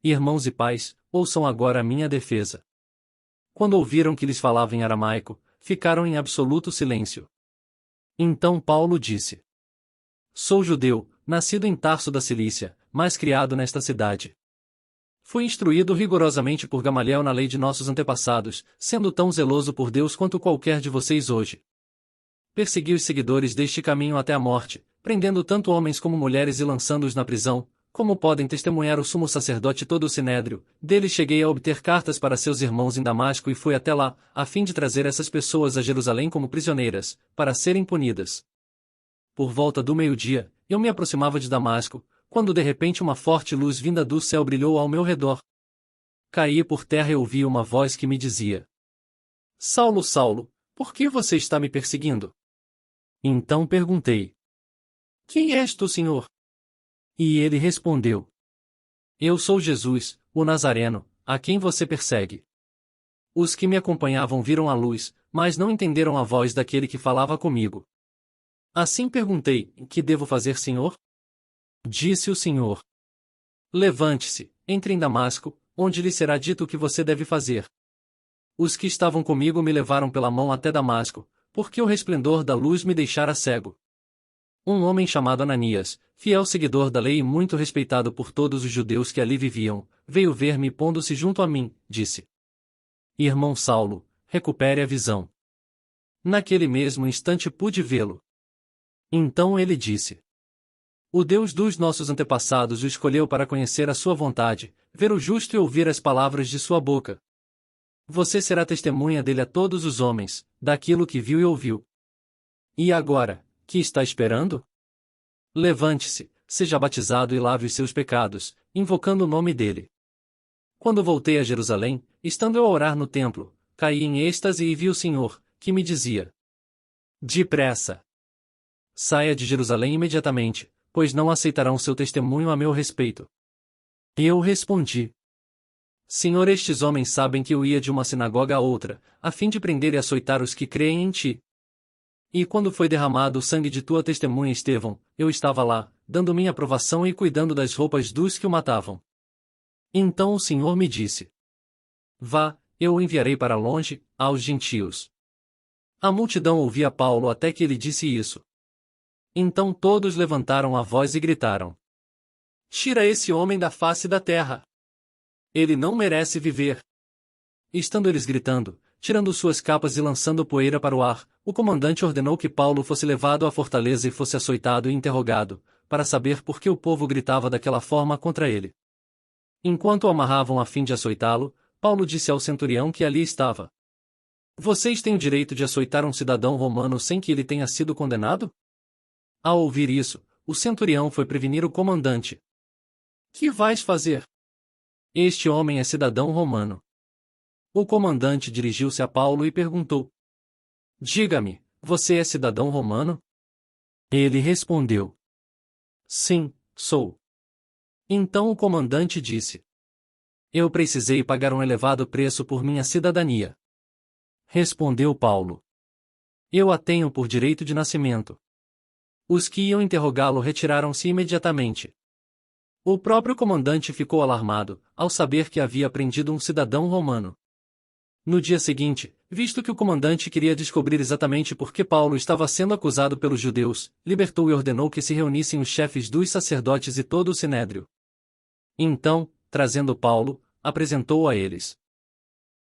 Irmãos e pais, ouçam agora a minha defesa. Quando ouviram que lhes falava em aramaico, ficaram em absoluto silêncio. Então Paulo disse: Sou judeu, nascido em Tarso da Cilícia, mas criado nesta cidade. Fui instruído rigorosamente por Gamaliel na lei de nossos antepassados, sendo tão zeloso por Deus quanto qualquer de vocês hoje. Persegui os seguidores deste caminho até a morte, prendendo tanto homens como mulheres e lançando-os na prisão, como podem testemunhar o sumo sacerdote e todo o sinédrio. Dele cheguei a obter cartas para seus irmãos em Damasco e fui até lá, a fim de trazer essas pessoas a Jerusalém como prisioneiras, para serem punidas. Por volta do meio-dia, eu me aproximava de Damasco, quando de repente uma forte luz vinda do céu brilhou ao meu redor. Caí por terra e ouvi uma voz que me dizia: Saulo, Saulo, por que você está me perseguindo? Então perguntei: Quem és tu, Senhor? E ele respondeu: Eu sou Jesus, o Nazareno, a quem você persegue. Os que me acompanhavam viram a luz, mas não entenderam a voz daquele que falava comigo. Assim perguntei: Que devo fazer, Senhor? Disse o Senhor: Levante-se, entre em Damasco, onde lhe será dito o que você deve fazer. Os que estavam comigo me levaram pela mão até Damasco, porque o resplendor da luz me deixara cego. Um homem chamado Ananias, fiel seguidor da lei e muito respeitado por todos os judeus que ali viviam, veio ver-me e pondo-se junto a mim, disse: Irmão Saulo, recupere a visão. Naquele mesmo instante pude vê-lo. Então ele disse: O Deus dos nossos antepassados o escolheu para conhecer a sua vontade, ver o justo e ouvir as palavras de sua boca. Você será testemunha dele a todos os homens, daquilo que viu e ouviu. E agora, que está esperando? Levante-se, seja batizado e lave os seus pecados, invocando o nome dele. Quando voltei a Jerusalém, estando eu a orar no templo, caí em êxtase e vi o Senhor, que me dizia: Depressa! Saia de Jerusalém imediatamente, pois não aceitarão seu testemunho a meu respeito. Eu respondi: Senhor, estes homens sabem que eu ia de uma sinagoga a outra, a fim de prender e açoitar os que creem em ti. E quando foi derramado o sangue de tua testemunha Estevão, eu estava lá, dando minha aprovação e cuidando das roupas dos que o matavam. Então o Senhor me disse: Vá, eu o enviarei para longe, aos gentios. A multidão ouvia Paulo até que ele disse isso. Então todos levantaram a voz e gritaram: Tira esse homem da face da terra! Ele não merece viver! Estando eles gritando, tirando suas capas e lançando poeira para o ar, o comandante ordenou que Paulo fosse levado à fortaleza e fosse açoitado e interrogado, para saber por que o povo gritava daquela forma contra ele. Enquanto o amarravam a fim de açoitá-lo, Paulo disse ao centurião que ali estava: Vocês têm o direito de açoitar um cidadão romano sem que ele tenha sido condenado? Ao ouvir isso, o centurião foi prevenir o comandante. Que vais fazer? Este homem é cidadão romano. O comandante dirigiu-se a Paulo e perguntou: Diga-me, você é cidadão romano? Ele respondeu: Sim, sou. Então o comandante disse: Eu precisei pagar um elevado preço por minha cidadania. Respondeu Paulo: Eu a tenho por direito de nascimento. Os que iam interrogá-lo retiraram-se imediatamente. O próprio comandante ficou alarmado, ao saber que havia prendido um cidadão romano. No dia seguinte, visto que o comandante queria descobrir exatamente por que Paulo estava sendo acusado pelos judeus, libertou e ordenou que se reunissem os chefes dos sacerdotes e todo o sinédrio. Então, trazendo Paulo, apresentou-o a eles.